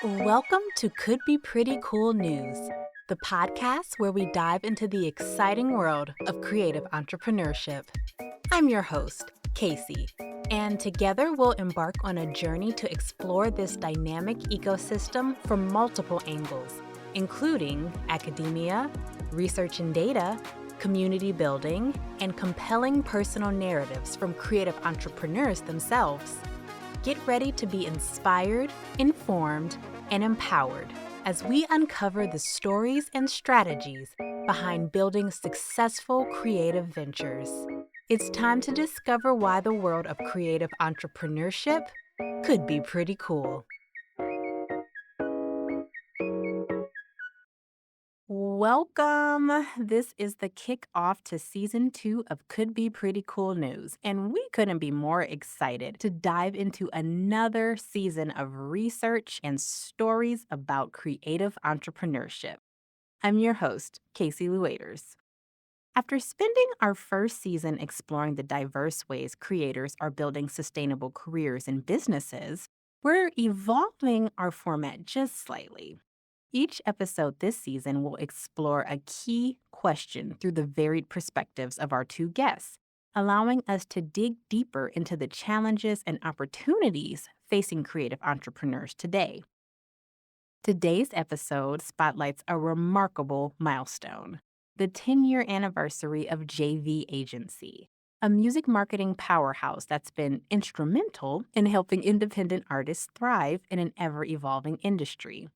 Welcome to Could Be Pretty Cool News, the podcast where we dive into the exciting world of creative entrepreneurship. I'm your host, Casey, and together we'll embark on a journey to explore this dynamic ecosystem from multiple angles, including academia, research and data, community building, and compelling personal narratives from creative entrepreneurs themselves. Get ready to be inspired, informed, and empowered as we uncover the stories and strategies behind building successful creative ventures. It's time to discover why the world of creative entrepreneurship could be pretty cool. Welcome. This is the kickoff to season 2 of Could Be Pretty Cool News, and we couldn't be more excited to dive into another season of research and stories about creative entrepreneurship. I'm your host, Casey Lueders. After spending our first season exploring the diverse ways creators are building sustainable careers and businesses, we're evolving our format just slightly. Each episode this season will explore a key question through the varied perspectives of our two guests, allowing us to dig deeper into the challenges and opportunities facing creative entrepreneurs today. Today's episode spotlights a remarkable milestone, the 10-year anniversary of JV Agency, a music marketing powerhouse that's been instrumental in helping independent artists thrive in an ever evolving industry.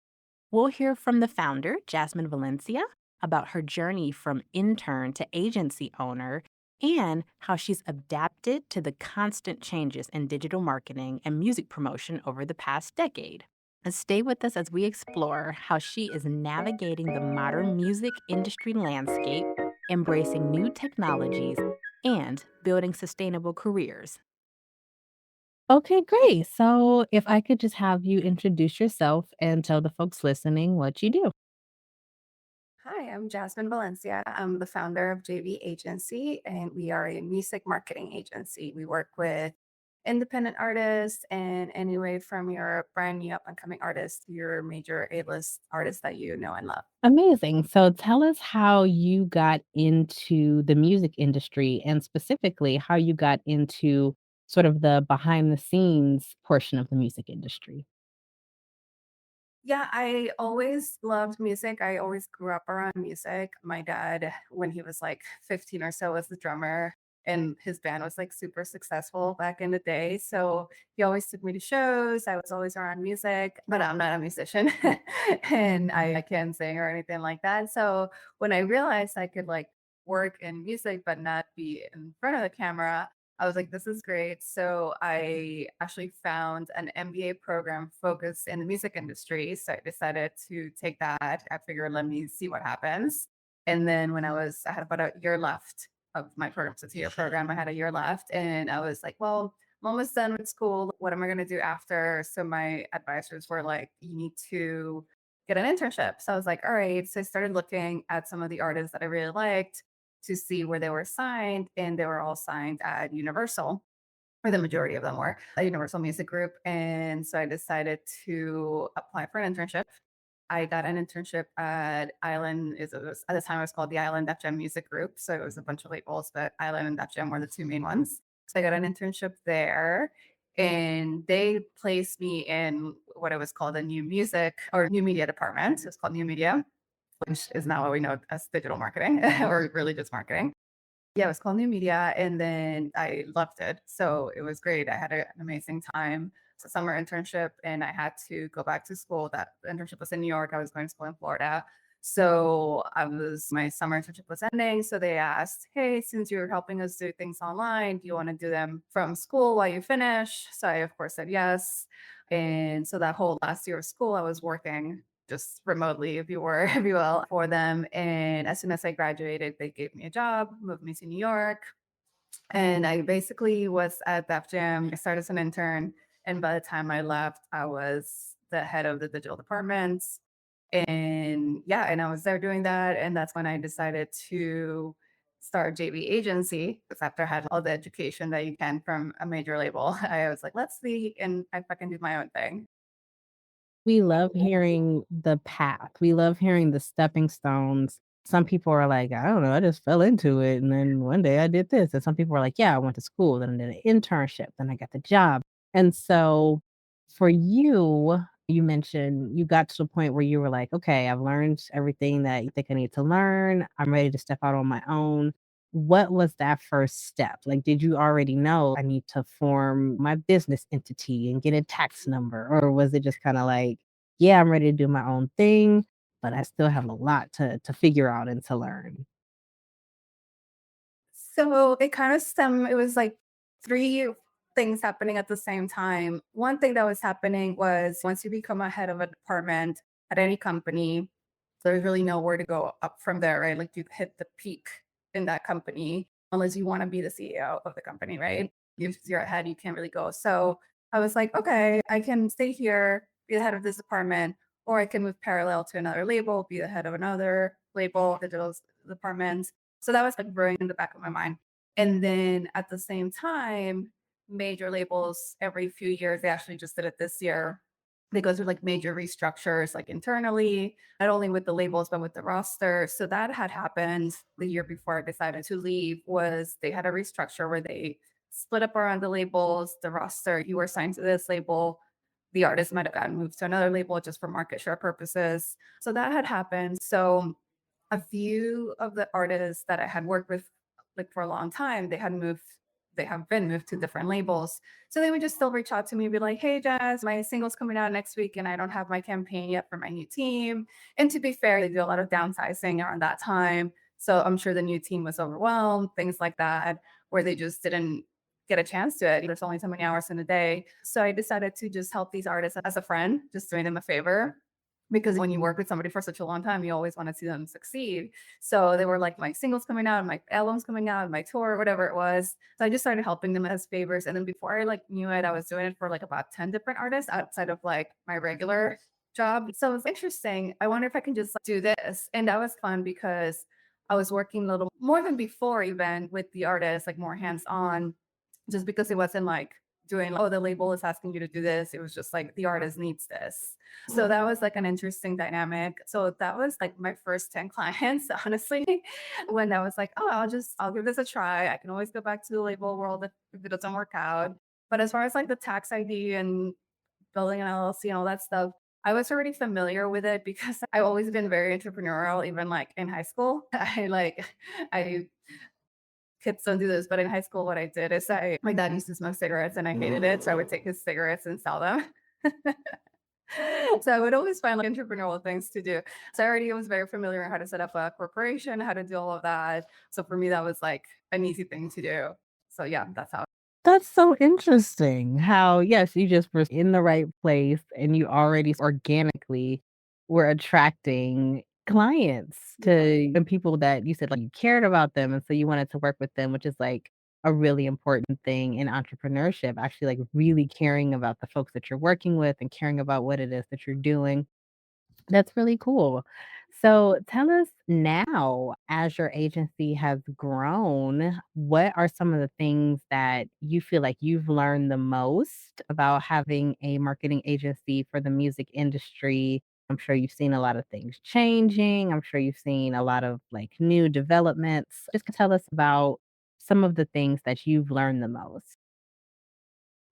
We'll hear from the founder, Jazmine Valencia, about her journey from intern to agency owner and how she's adapted to the constant changes in digital marketing and music promotion over the past decade. And stay with us as we explore how she is navigating the modern music industry landscape, embracing new technologies, and building sustainable careers. Okay, great. So, if I could just have you introduce yourself and tell the folks listening what you do. Hi, I'm Jazmine Valencia. I'm the founder of JV Agency, and we are a music marketing agency. We work with independent artists and anyway from your brand new up and coming artists to your major A-list artists that you know and love. Amazing. So, tell us how you got into the music industry and specifically how you got into sort of the behind the scenes portion of the music industry. Yeah, I always loved music. I always grew up around music. My dad, when he was like 15 or so, was the drummer, and his band was like super successful back in the day. So he always took me to shows. I was always around music, but I'm not a musician and I can't sing or anything like that. So when I realized I could like work in music but not be in front of the camera, I was like, this is great. So I actually found an MBA program focused in the music industry. So I decided to take that. I figured, let me see what happens. And then I had about a year left of my program. So it's a year program. I had a year left. And I was like, well, I'm almost done with school. What am I going to do after? So my advisors were like, you need to get an internship. So I was like, all right. So I started looking at some of the artists that I really liked to see where they were signed, and they were all signed at Universal, or the majority of them were a Universal Music Group. And so I decided to apply for an internship. I got an internship at at the time it was called the Island Def Jam Music Group. So it was a bunch of labels, but Island and Def Jam were the two main ones. So I got an internship there. And they placed me in what it was called a new music or new media department. It's called new media, which is now what we know as digital marketing or really just marketing. Yeah, it was called New Media, and then I loved it. So it was great. I had an amazing time. It's a summer internship, and I had to go back to school. That internship was in New York. I was going to school in Florida. So my summer internship was ending. So they asked, hey, since you're helping us do things online, do you want to do them from school while you finish? So I, of course, said yes. And so that whole last year of school, I was working just remotely, if you were, if you will, for them. And as soon as I graduated, they gave me a job, moved me to New York. And I basically was at Def Jam. I started as an intern. And by the time I left, I was the head of the digital department. And yeah, and I was there doing that. And that's when I decided to start JV Agency. Because after I had all the education that you can from a major label, I was like, let's see. And if I can do my own thing. We love hearing the path. We love hearing the stepping stones. Some people are like, I don't know, I just fell into it. And then one day I did this. And some people are like, yeah, I went to school, then I did an internship, then I got the job. And so for you, you mentioned you got to the point where you were like, okay, I've learned everything that you think I need to learn. I'm ready to step out on my own. What was that first step? Like, did you already know I need to form my business entity and get a tax number? Or was it just kind of like, yeah, I'm ready to do my own thing, but I still have a lot to figure out and to learn? So it kind of it was like three things happening at the same time. One thing that was happening was once you become a head of a department at any company, there's really nowhere to go up from there, right? Like you hit the peak in that company unless you want to be the CEO of the company, right? If you're ahead, you can't really go. So I was like, okay, I can stay here, be the head of this department, or I can move parallel to another label, be the head of another label, digital department. So that was like brewing in the back of my mind. And then at the same time, major labels every few years, they actually just did it this year. They go through like major restructures, like internally, not only with the labels, but with the roster. So that had happened the year before I decided to leave was they had a restructure where they split up around the labels, the roster, you were assigned to this label. The artist might have gotten moved to another label just for market share purposes. So that had happened. So a few of the artists that I had worked with, like, for a long time, they have been moved to different labels. So they would just still reach out to me and be like, "Hey, Jazz, my single's coming out next week, and I don't have my campaign yet for my new team." And to be fair, they do a lot of downsizing around that time. So I'm sure the new team was overwhelmed, things like that, where they just didn't get a chance to it. There's only so many hours in a day. So I decided to just help these artists as a friend, just doing them a favor because when you work with somebody for such a long time, you always want to see them succeed. So they were like, my singles coming out, my albums coming out, my tour, whatever it was. So I just started helping them as favors. And then before I like knew it, I was doing it for like about 10 different artists outside of like my regular job. So it was interesting. I wonder if I can just like, do this. And that was fun because I was working a little more than before even with the artists, like more hands on, just because it wasn't like doing, oh, the label is asking you to do this. It was just like the artist needs this. So that was like an interesting dynamic. So that was like my first 10 clients, honestly, when I was like, oh, I'll give this a try. I can always go back to the label world if it doesn't work out. But as far as like the tax ID and building an LLC and all that stuff, I was already familiar with it because I've always been very entrepreneurial, even like in high school. I kids don't do this, but in high school, what I did is my dad used to smoke cigarettes and I hated it. So I would take his cigarettes and sell them. So I would always find like entrepreneurial things to do. So I already was very familiar with how to set up a corporation, how to do all of that. So for me, that was like an easy thing to do. So yeah, that's how. That's so interesting how, yes, you just were in the right place and you already organically were attracting clients to and people that you said, like, you cared about them, and so you wanted to work with them, which is, like, a really important thing in entrepreneurship, actually, like, really caring about the folks that you're working with and caring about what it is that you're doing. That's really cool. So tell us now, as your agency has grown, what are some of the things that you feel like you've learned the most about having a marketing agency for the music industry? I'm sure you've seen a lot of things changing. I'm sure you've seen a lot of like new developments. Just tell us about some of the things that you've learned the most.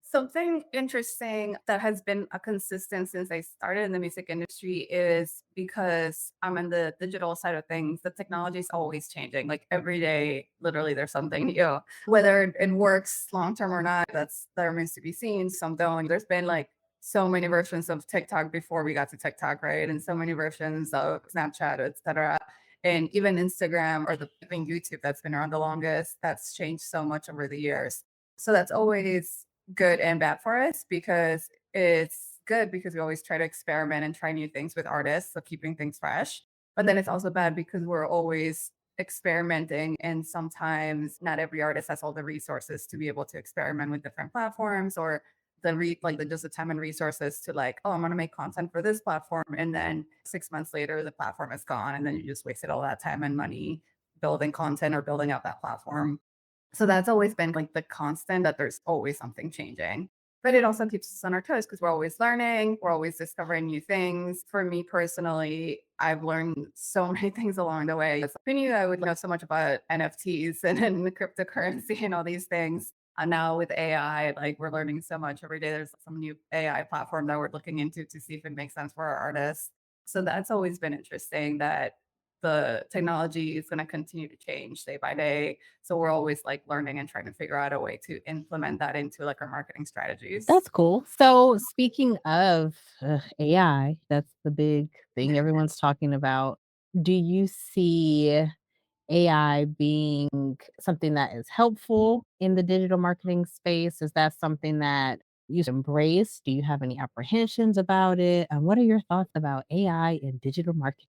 Something interesting that has been a consistent since I started in the music industry is because I'm in the digital side of things, the technology is always changing. Like every day, literally, there's something new. Whether it works long term or not, that remains to be seen. Some don't. There's been like so many versions of TikTok before we got to TikTok, right? And so many versions of Snapchat, etc. And even Instagram or even YouTube that's been around the longest, that's changed so much over the years. So that's always good and bad for us because it's good because we always try to experiment and try new things with artists, so keeping things fresh. But then it's also bad because we're always experimenting, and sometimes not every artist has all the resources to be able to experiment with different platforms or like the just the time and resources to like, oh, I'm gonna make content for this platform, and then 6 months later the platform is gone, and then you just wasted all that time and money building content or building out that platform. So that's always been like the constant that there's always something changing. But it also keeps us on our toes because we're always learning, we're always discovering new things. For me personally, I've learned so many things along the way. Who knew I would know so much about NFTs and the cryptocurrency and all these things? And now with AI, like we're learning so much every day. There's some new AI platform that we're looking into to see if it makes sense for our artists. So that's always been interesting that the technology is going to continue to change day by day. So we're always like learning and trying to figure out a way to implement that into like our marketing strategies. That's cool. So, speaking of AI, that's the big thing everyone's talking about. Do you see AI being something that is helpful in the digital marketing space? Is that something that you embrace? Do you have any apprehensions about it? And what are your thoughts about AI in digital marketing?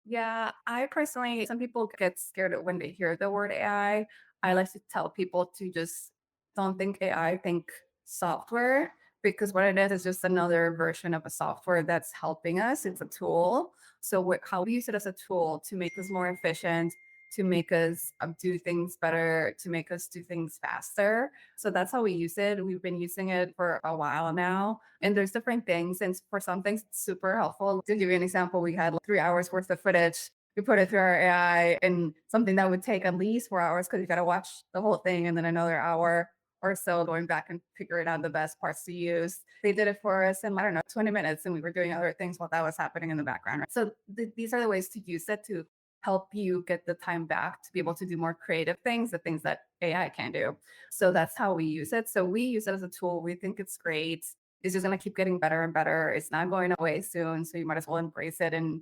Yeah, I personally, some people get scared when they hear the word AI. I like to tell people to just don't think AI, think software, because what it is just another version of a software that's helping us. It's a tool. So, how we use it as a tool to make us more efficient, to make us do things better, to make us do things faster. So, that's how we use it. We've been using it for a while now. And there's different things. And for some things, it's super helpful. To give you an example, we had like 3 hours worth of footage. We put it through our AI and something that would take at least 4 hours because you got to watch the whole thing and then another hour or so going back and figuring out the best parts to use. They did it for us in, I don't know, 20 minutes, and we were doing other things while that was happening in the background. Right? So these are the ways to use it to help you get the time back to be able to do more creative things, the things that AI can do. So that's how we use it. So we use it as a tool. We think it's great. It's just going to keep getting better and better. It's not going away soon. So you might as well embrace it and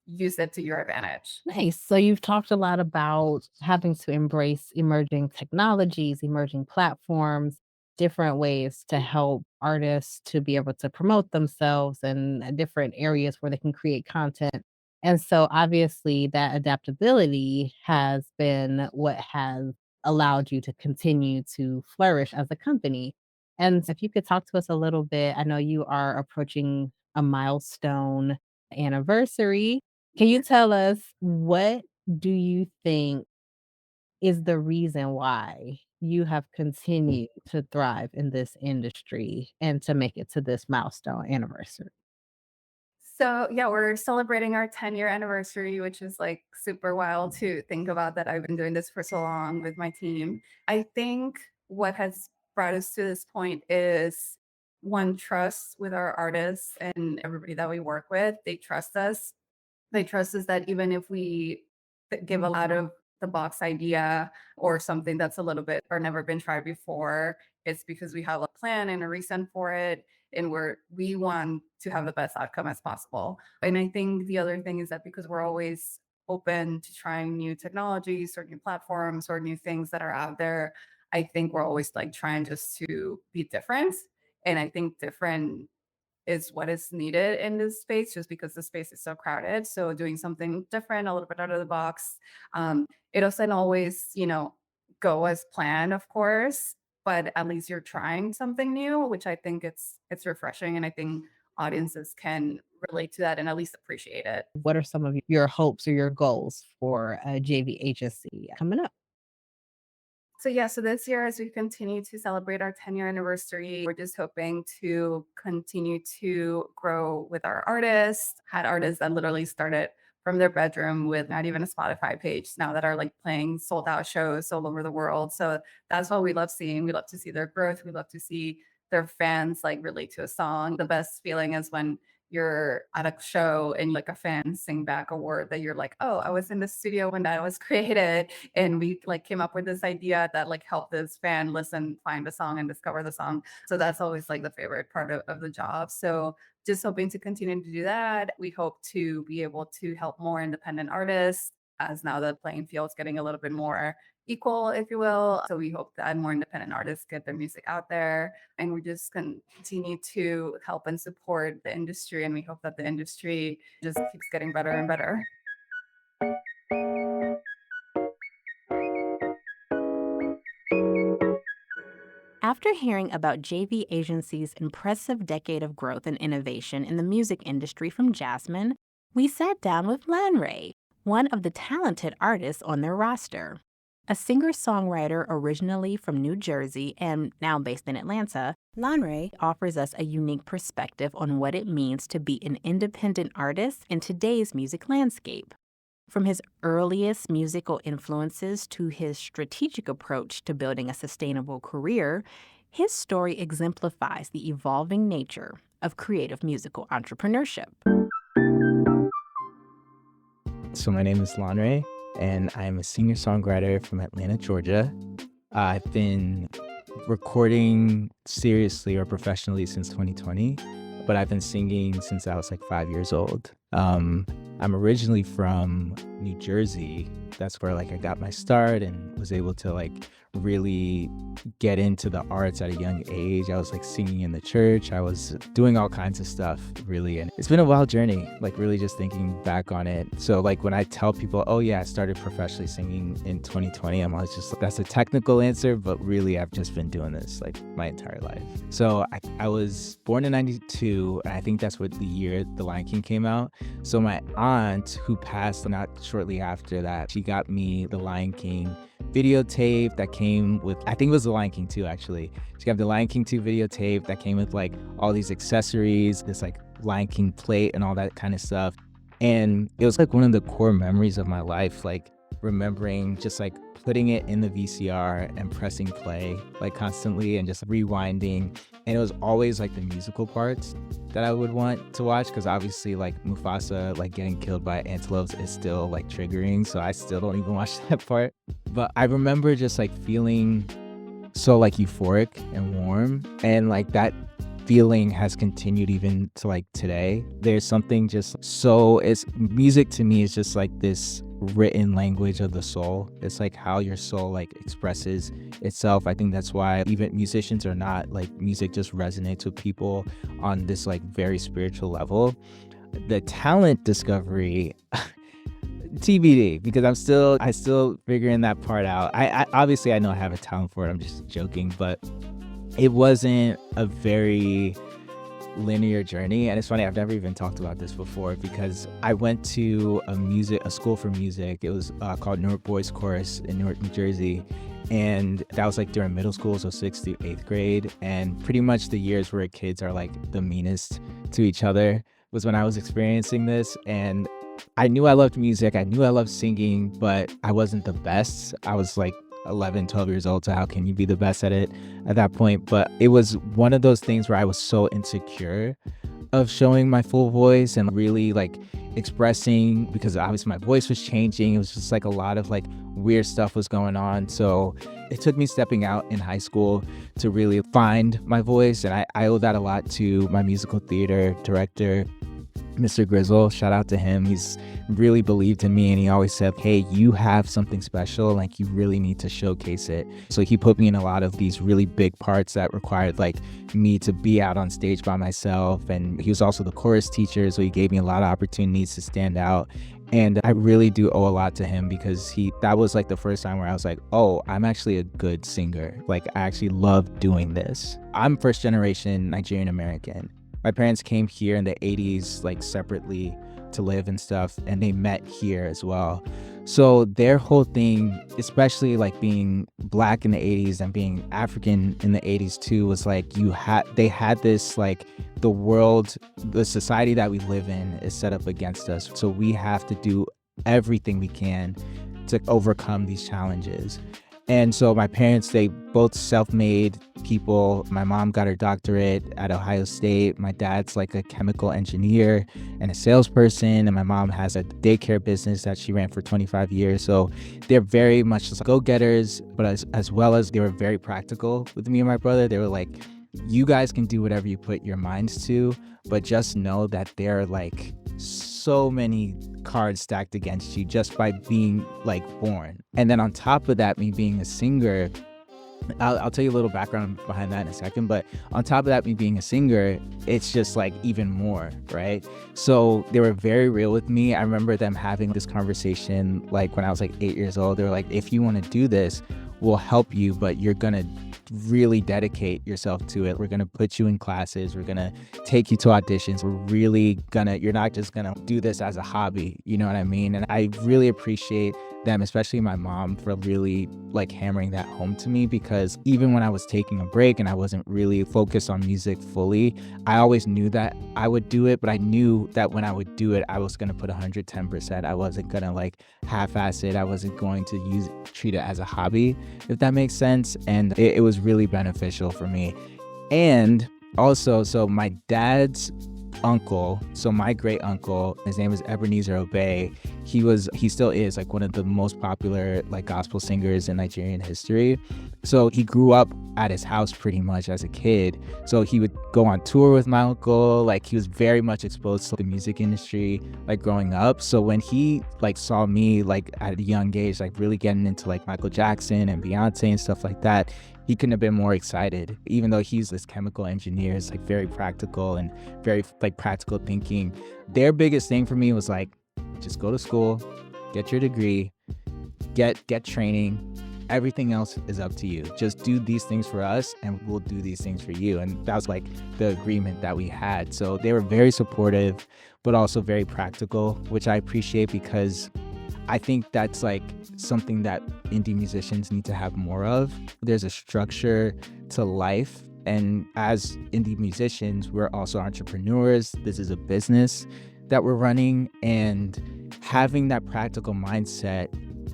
use it to your advantage. Nice. So you've talked a lot about having to embrace emerging technologies, emerging platforms, different ways to help artists to be able to promote themselves and different areas where they can create content. And so obviously that adaptability has been what has allowed you to continue to flourish as a company. And if you could talk to us a little bit, I know you are approaching a milestone anniversary. Can you tell us what do you think is the reason why you have continued to thrive in this industry and to make it to this milestone anniversary? So, yeah, we're celebrating our 10-year anniversary, which is like super wild to think about that I've been doing this for so long with my team. I think what has brought us to this point is one, trust with our artists and everybody that we work with. They trust us. They trust us that even if we give a lot of the box idea or something that's a little bit or never been tried before, it's because we have a plan and a reason for it, and we want to have the best outcome as possible. And I think the other thing is that because we're always open to trying new technologies or new platforms or new things that are out there, I think we're always like trying just to be different. And I think different is what is needed in this space just because the space is so crowded. So doing something different, a little bit out of the box. It doesn't always, go as planned, of course, but at least you're trying something new, which I think it's refreshing. And I think audiences can relate to that and at least appreciate it. What are some of your hopes or your goals for a JV agency coming up? So yeah, so this year as we continue to celebrate our 10-year anniversary, we're just hoping to continue to grow with our artists. Had artists that literally started from their bedroom with not even a Spotify page now that are like playing sold out shows all over the world. So that's what we love seeing. We love to see their growth. We love to see their fans like relate to a song. The best feeling is when you're at a show and like a fan sing back a word that you're like, oh, I was in the studio when that was created and we like came up with this idea that like helped this fan listen, find the song and discover the song. So that's always like the favorite part of the job. So just hoping to continue to do that. We hope to be able to help more independent artists as now the playing field's getting a little bit more equal, if you will. So we hope that more independent artists get their music out there and we just continue to help and support the industry. And we hope that the industry just keeps getting better and better. After hearing about JV Agency's impressive decade of growth and innovation in the music industry from Jasmine, we sat down with Lanray, one of the talented artists on their roster. A singer songwriter originally from New Jersey and now based in Atlanta, Lanre offers us a unique perspective on what it means to be an independent artist in today's music landscape. From his earliest musical influences to his strategic approach to building a sustainable career, his story exemplifies the evolving nature of creative musical entrepreneurship. So my name is Lanre, and I'm a singer-songwriter from Atlanta, Georgia. I've been recording seriously or professionally since 2020, but I've been singing since I was like 5 years old. I'm originally from New Jersey. That's where like I got my start and was able to like really get into the arts at a young age. I was like singing in the church. I was doing all kinds of stuff really. And it's been a wild journey, like really just thinking back on it. So like when I tell people, oh yeah, I started professionally singing in 2020, I'm always just like, that's a technical answer, but really I've just been doing this like my entire life. So I was born in 92. And I think that's what the year The Lion King came out. So my aunt, who passed not shortly after that, she got me the Lion King videotape that came with, I think it was the Lion King 2 actually. She got the Lion King 2 videotape that came with like all these accessories, this like Lion King plate and all that kind of stuff. And it was like one of the core memories of my life, like remembering just like putting it in the VCR and pressing play like constantly and just rewinding. And it was always like the musical parts that I would want to watch, because obviously like Mufasa like getting killed by antelopes is still like triggering, so I still don't even watch that part. But I remember just like feeling so like euphoric and warm, and like that feeling has continued even to like today. There's something just so, it's music to me is just like this written language of the soul. It's like how your soul like expresses itself. I think that's why even musicians or not, like music just resonates with people on this like very spiritual level. The talent discovery TBD, because I still figuring that part out. I obviously I know I have a talent for it. I'm just joking, but it wasn't a very linear journey. And it's funny, I've never even talked about this before, because I went to a school for music. It was called Newark Boys Chorus in Newark, New Jersey. And that was like during middle school, so 6th through 8th grade. And pretty much the years where kids are like the meanest to each other was when I was experiencing this. And I knew I loved music. I knew I loved singing, but I wasn't the best. I was like 11, 12 years old, so how can you be the best at it at that point? But it was one of those things where I was so insecure of showing my full voice and really like expressing, because obviously my voice was changing. It was just like a lot of like weird stuff was going on. So it took me stepping out in high school to really find my voice, and I owe that a lot to my musical theater director, Mr. Grizzle. Shout out to him. He's really believed in me, and he always said, hey, you have something special, like you really need to showcase it. So he put me in a lot of these really big parts that required like me to be out on stage by myself. And he was also the chorus teacher, so he gave me a lot of opportunities to stand out. And I really do owe a lot to him, because that was like the first time where I was like, oh, I'm actually a good singer. Like I actually love doing this. I'm first generation Nigerian American. My parents came here in the 80s, like separately to live and stuff, and they met here as well. So their whole thing, especially like being black in the 80s and being African in the 80s too, was like they had this like the society that we live in is set up against us. So we have to do everything we can to overcome these challenges. And so my parents, they both self-made people. My mom got her doctorate at Ohio State. My dad's like a chemical engineer and a salesperson. And my mom has a daycare business that she ran for 25 years. So they're very much just go-getters, but as well as they were very practical with me and my brother. They were like, you guys can do whatever you put your minds to, but just know that there are like so many cards stacked against you just by being like born. And then on top of that, me being a singer, I'll tell you a little background behind that in a second, but on top of that, me being a singer, it's just like even more, right? So they were very real with me. I remember them having this conversation like when I was like 8 years old. They were like, if you want to do this, we'll help you, but you're gonna really dedicate yourself to it. We're gonna put you in classes. We're gonna take you to auditions. You're not just gonna do this as a hobby. You know what I mean? And I really appreciate them, especially my mom, for really like hammering that home to me, because even when I was taking a break and I wasn't really focused on music fully, I always knew that I would do it, but I knew that when I would do it, I was going to put 110%. I wasn't going to like half-ass it. I wasn't going to treat it as a hobby, if that makes sense. And it was really beneficial for me. And also, so my dad's uncle, so my great uncle, his name is Ebenezer Obey. He still is like one of the most popular like gospel singers in Nigerian history. So he grew up at his house pretty much as a kid. So he would go on tour with my uncle. Like he was very much exposed to the music industry like growing up. So when he like saw me like at a young age, like really getting into like Michael Jackson and Beyonce and stuff like that, he couldn't have been more excited. Even though he's this chemical engineer, is like very practical and very like practical thinking. Their biggest thing for me was like, just go to school, get your degree, get training. Everything else is up to you. Just do these things for us and we'll do these things for you. And that was like the agreement that we had. So they were very supportive, but also very practical, which I appreciate, because I think that's like something that indie musicians need to have more of. There's a structure to life. And as indie musicians, we're also entrepreneurs. This is a business that we're running. And having that practical mindset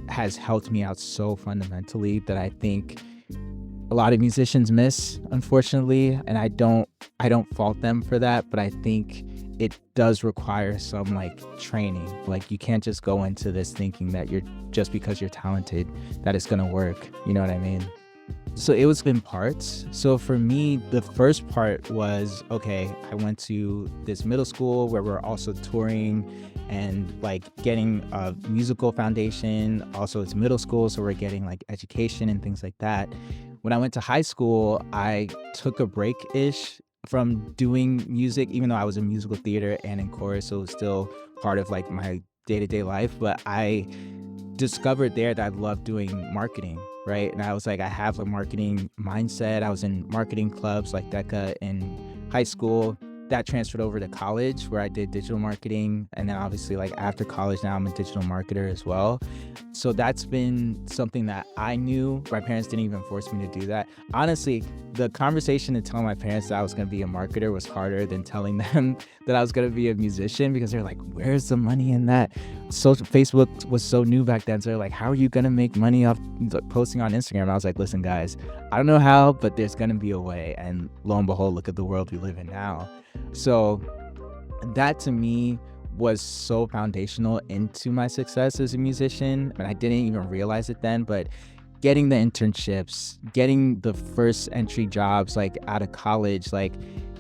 has helped me out so fundamentally that I think a lot of musicians miss, unfortunately. And I don't fault them for that, but I think it does require some like training. Like you can't just go into this thinking that you're just because you're talented that it's gonna work. You know what I mean? So it was in parts. So for me, the first part was, okay, I went to this middle school where we're also touring and like getting a musical foundation. Also it's middle school, so we're getting like education and things like that. When I went to high school, I took a break-ish from doing music, even though I was in musical theater and in chorus, so it was still part of like my day-to-day life. But I discovered there that I loved doing marketing, right? And I was like, I have a marketing mindset. I was in marketing clubs like DECA in high school. That transferred over to college where I did digital marketing. And then obviously like after college, now I'm a digital marketer as well. So that's been something that I knew. My parents didn't even force me to do that. Honestly, the conversation to tell my parents that I was going to be a marketer was harder than telling them that I was going to be a musician, because they're like, where's the money in that? Facebook was so new back then. So they're like, how are you going to make money off posting on Instagram? And I was like, listen, guys, I don't know how, but there's going to be a way. And lo and behold, look at the world we live in now. So that to me was so foundational into my success as a musician. And I didn't even realize it then, but getting the internships, getting the first entry jobs like out of college, like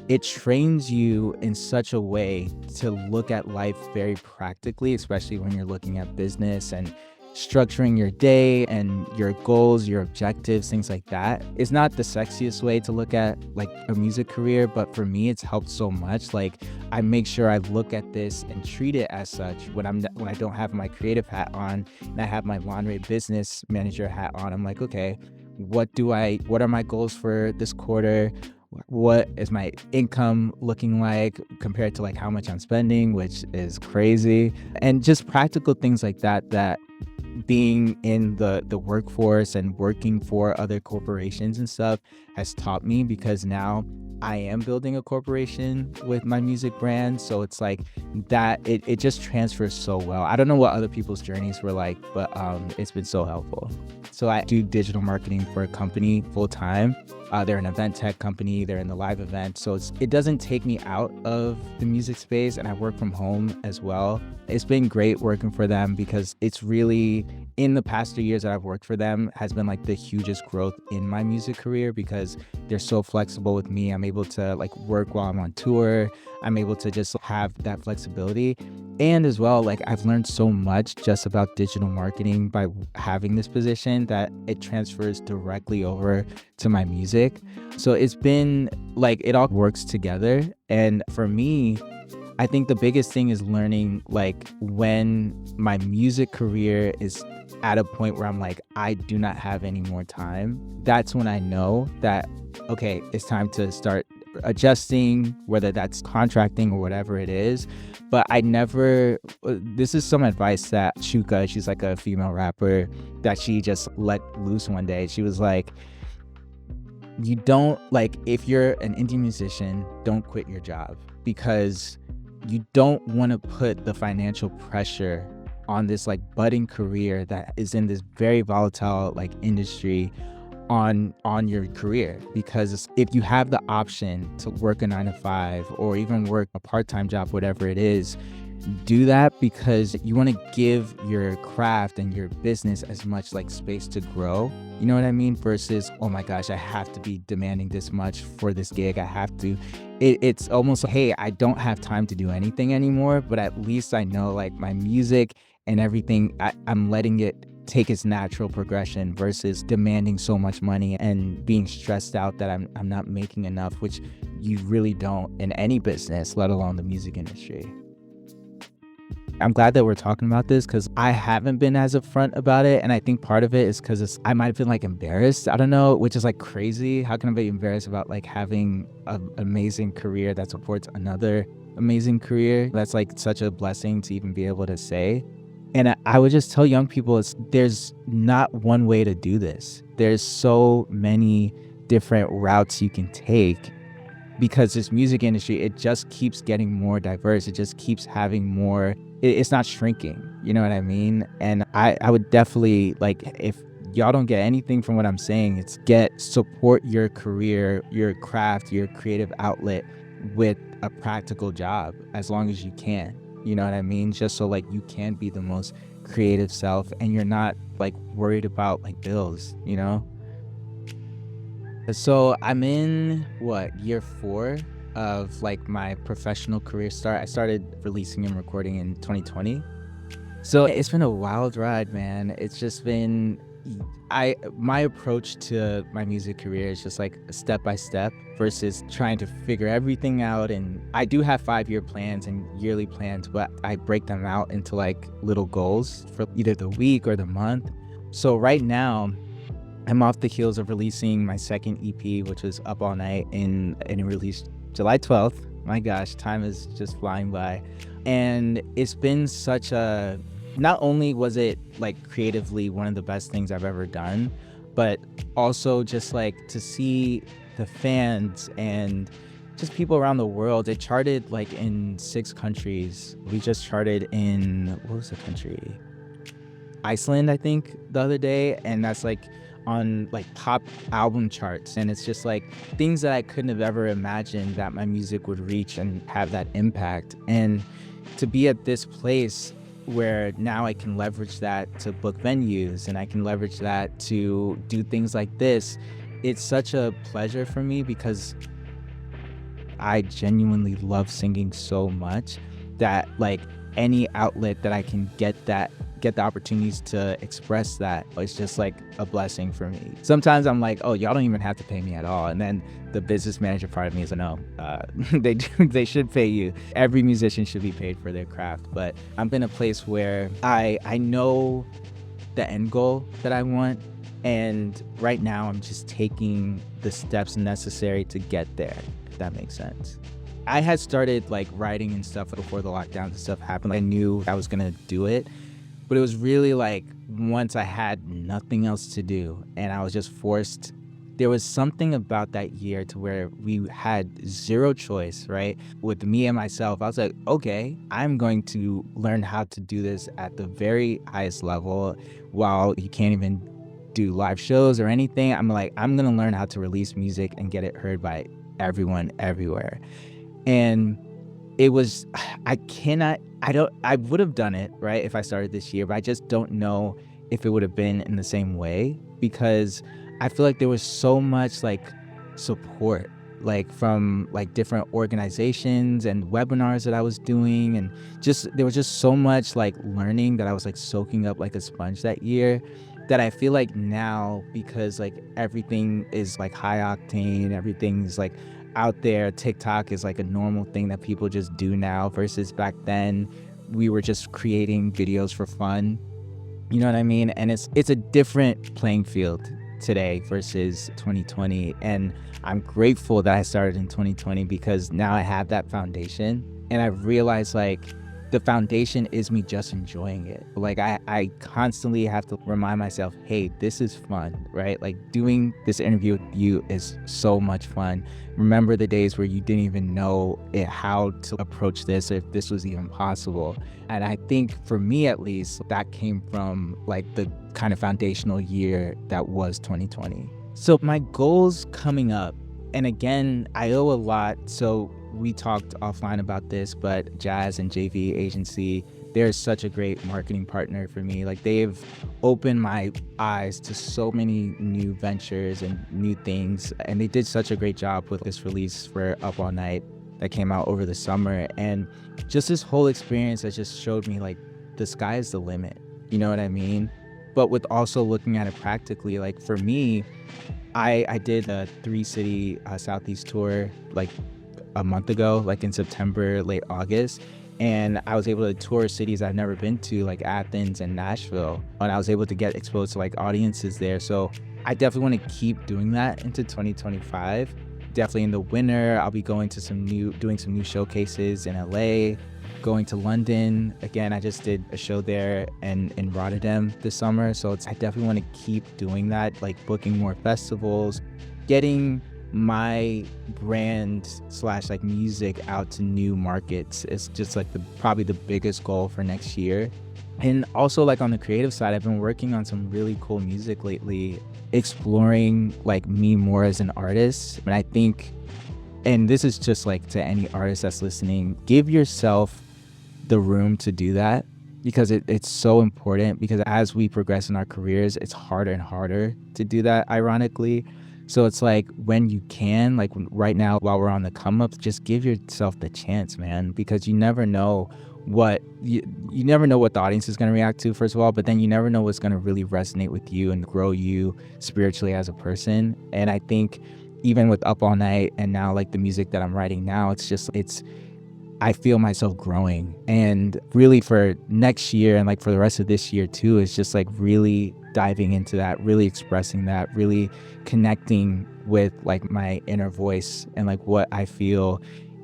it trains you in such a way to look at life very practically, especially when you're looking at business and structuring your day and your goals, your objectives, things like that. It's not the sexiest way to look at like a music career, but for me, it's helped so much. Like I make sure I look at this and treat it as such when I don't have my creative hat on and I have my Laundry business manager hat on. I'm like, okay, what are my goals for this quarter? What is my income looking like compared to like how much I'm spending, which is crazy. And just practical things like that being in the workforce and working for other corporations and stuff has taught me, because now I am building a corporation with my music brand. So it's like that it just transfers so well. I don't know what other people's journeys were like, but it's been so helpful. So I do digital marketing for a company full time. They're an event tech company. They're in the live event. So it doesn't take me out of the music space, and I work from home as well. It's been great working for them, because it's really, in the past 3 years that I've worked for them, has been like the hugest growth in my music career, because they're so flexible with me. I'm able to like work while I'm on tour. I'm able to just have that flexibility. And as well, like I've learned so much just about digital marketing by having this position that it transfers directly over to my music. So it's been like, it all works together. And for me, I think the biggest thing is learning like when my music career is at a point where I'm like, I do not have any more time. That's when I know that, okay, it's time to start adjusting, whether that's contracting or whatever it is. But I never, this is some advice that Chuka, she's like a female rapper, that she just let loose one day. She was like, you don't, like, if you're an indie musician, don't quit your job, because you don't want to put the financial pressure on this like budding career that is in this very volatile like industry on your career. Because if you have the option to work a 9 to 5 or even work a part-time job, whatever it is, do that, because you want to give your craft and your business as much like space to grow, you know what I mean, versus, oh my gosh, I have to be demanding this much for this gig, I have to, it's almost like, hey, I don't have time to do anything anymore, but at least I know like my music and everything, I'm letting it take its natural progression, versus demanding so much money and being stressed out that I'm not making enough, which you really don't in any business, let alone the music industry. I'm glad that we're talking about this, because I haven't been as upfront about it. And I think part of it is because I might have been like embarrassed. I don't know, which is like crazy. How can I be embarrassed about like having an amazing career that supports another amazing career? That's like such a blessing to even be able to say. And I would just tell young people, there's not one way to do this. There's so many different routes you can take, because this music industry, it just keeps getting more diverse. It just keeps having more, it's not shrinking, you know what I mean? And I would definitely, like, if y'all don't get anything from what I'm saying, it's support your career, your craft, your creative outlet with a practical job as long as you can, you know what I mean? Just so like you can be the most creative self and you're not like worried about like bills, you know? So I'm in year 4 of like my professional career start. I started releasing and recording in 2020. So it's been a wild ride, man. It's just been, my approach to my music career is just like step by step versus trying to figure everything out. And I do have 5-year plans and yearly plans, but I break them out into like little goals for either the week or the month. So right now, I'm off the heels of releasing my second EP, which was Up All Night, and it released July 12th. My gosh, time is just flying by. And it's been such a, not only was it like creatively one of the best things I've ever done, but also just like to see the fans and just people around the world. It charted like in 6 countries. We just charted in, what was the country? Iceland, I think, the other day. And that's like on like pop album charts, and it's just like things that I couldn't have ever imagined that my music would reach and have that impact. And to be at this place where now I can leverage that to book venues and I can leverage that to do things like this, it's such a pleasure for me, because I genuinely love singing so much that like any outlet that I can get the opportunities to express that, it's just like a blessing for me. Sometimes I'm like, oh, y'all don't even have to pay me at all. And then the business manager part of me is like, no, they should pay you. Every musician should be paid for their craft. But I'm in a place where I know the end goal that I want. And right now I'm just taking the steps necessary to get there, if that makes sense. I had started like writing and stuff before the lockdowns and stuff happened. I knew I was gonna do it, but it was really like once I had nothing else to do and I was just forced. There was something about that year to where we had zero choice, right? With me and myself, I was like, okay, I'm going to learn how to do this at the very highest level while you can't even do live shows or anything. I'm like, I'm gonna learn how to release music and get it heard by everyone everywhere. And it was, I would have done it, right, if I started this year, but I just don't know if it would have been in the same way, because I feel like there was so much like support, like from like different organizations and webinars that I was doing, and just, there was just so much like learning that I was like soaking up like a sponge that year, that I feel like now, because like everything is like high octane, everything's like out there, TikTok is like a normal thing that people just do now, versus back then we were just creating videos for fun, you know what I mean? And it's a different playing field today versus 2020. And I'm grateful that I started in 2020 because now I have that foundation. And I realized like the foundation is me just enjoying it. Like I constantly have to remind myself, hey, this is fun, right? Like doing this interview with you is so much fun. Remember the days where you didn't even know how to approach this, or if this was even possible. And I think for me, at least, that came from like the kind of foundational year that was 2020. So my goals coming up, and again, I owe a lot. So we talked offline about this, but Jazz and JV Agency, they're such a great marketing partner for me. Like they've opened my eyes to so many new ventures and new things. And they did such a great job with this release for Up All Night that came out over the summer. And just this whole experience that just showed me like the sky is the limit. You know what I mean? But with also looking at it practically, like for me, I did a 3-city Southeast tour like a month ago, like in September, late August. And I was able to tour cities I've never been to, like Athens and Nashville. And I was able to get exposed to like audiences there. So I definitely want to keep doing that into 2025. Definitely in the winter, I'll be going to doing some new showcases in LA, going to London. Again, I just did a show there and in Rotterdam this summer. So I definitely want to keep doing that, like booking more festivals, getting my brand / like music out to new markets is just like probably the biggest goal for next year. And also like on the creative side, I've been working on some really cool music lately, exploring like me more as an artist. And I think, and this is just like to any artist that's listening, give yourself the room to do that, because it's so important, because as we progress in our careers, it's harder and harder to do that, ironically. So it's like when you can, like right now while we're on the come up, just give yourself the chance, man, because you never know what you never know what the audience is going to react to, first of all, but then you never know what's going to really resonate with you and grow you spiritually as a person. And I think even with Up All Night and now like the music that I'm writing now, I feel myself growing. And really for next year and like for the rest of this year too, is just like really diving into that, really expressing that, really connecting with like my inner voice and like what I feel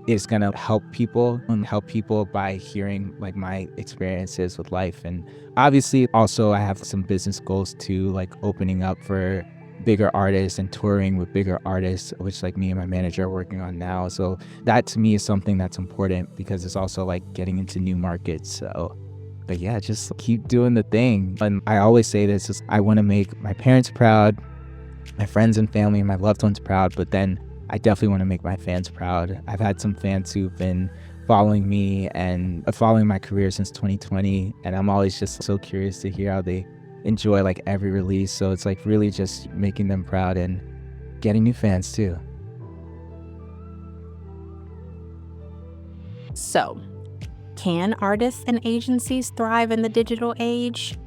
is going to help people by hearing like my experiences with life. And obviously also I have some business goals too, like opening up for bigger artists and touring with bigger artists, which like me and my manager are working on now. So that to me is something that's important, because it's also like getting into new markets. So, but yeah, just keep doing the thing. And I always say this is I want to make my parents proud, my friends and family and my loved ones proud, but then I definitely want to make my fans proud. I've had some fans who've been following me and following my career since 2020, and I'm always just so curious to hear how they enjoy like every release. So it's like really just making them proud and getting new fans too. So, can artists and agencies thrive in the digital age?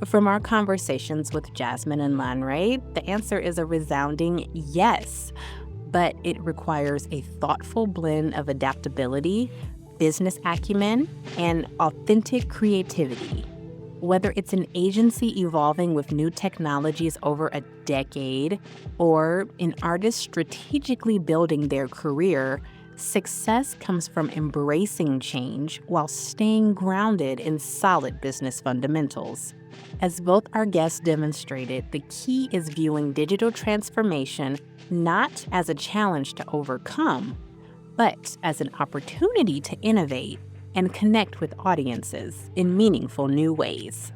From our conversations with Jazmine and Lanre, the answer is a resounding yes. But it requires a thoughtful blend of adaptability, business acumen, and authentic creativity. Whether it's an agency evolving with new technologies over a decade, or an artist strategically building their career, success comes from embracing change while staying grounded in solid business fundamentals. As both our guests demonstrated, the key is viewing digital transformation not as a challenge to overcome, but as an opportunity to innovate and connect with audiences in meaningful new ways.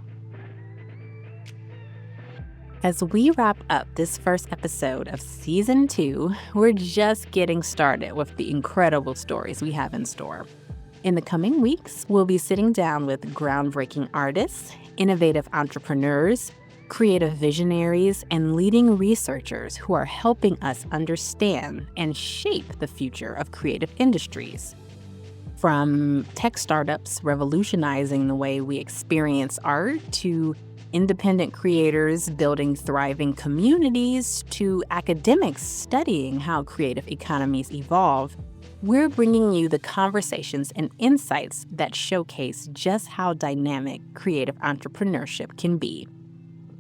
As we wrap up this first episode of Season 2, we're just getting started with the incredible stories we have in store. In the coming weeks, we'll be sitting down with groundbreaking artists, innovative entrepreneurs, creative visionaries, and leading researchers who are helping us understand and shape the future of creative industries. From tech startups revolutionizing the way we experience art, to independent creators building thriving communities, to academics studying how creative economies evolve, we're bringing you the conversations and insights that showcase just how dynamic creative entrepreneurship can be.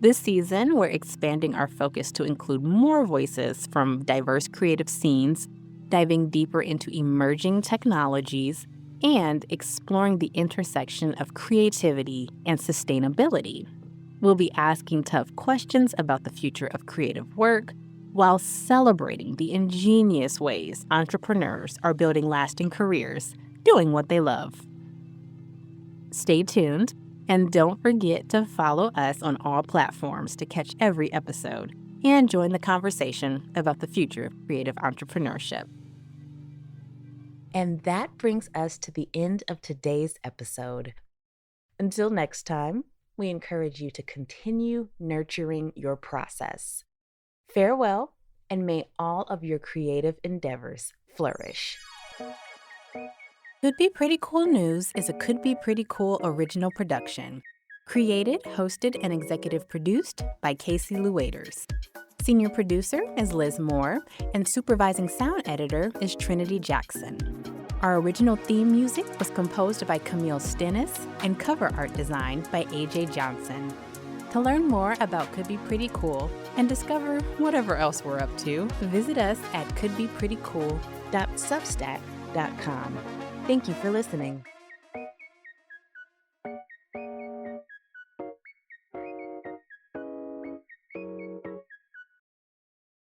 This season, we're expanding our focus to include more voices from diverse creative scenes, diving deeper into emerging technologies, and exploring the intersection of creativity and sustainability. We'll be asking tough questions about the future of creative work while celebrating the ingenious ways entrepreneurs are building lasting careers doing what they love. Stay tuned, and don't forget to follow us on all platforms to catch every episode and join the conversation about the future of creative entrepreneurship. And that brings us to the end of today's episode. Until next time, we encourage you to continue nurturing your process. Farewell, and may all of your creative endeavors flourish. Could Be Pretty Cool News is a Could Be Pretty Cool original production. Created, hosted, and executive produced by Casey Lueders. Senior producer is Liz Moore, and supervising sound editor is Trinity Jackson. Our original theme music was composed by Camille Stennis and cover art designed by AJ Johnson. To learn more about Could Be Pretty Cool and discover whatever else we're up to, visit us at couldbeprettycool.substack.com. Thank you for listening.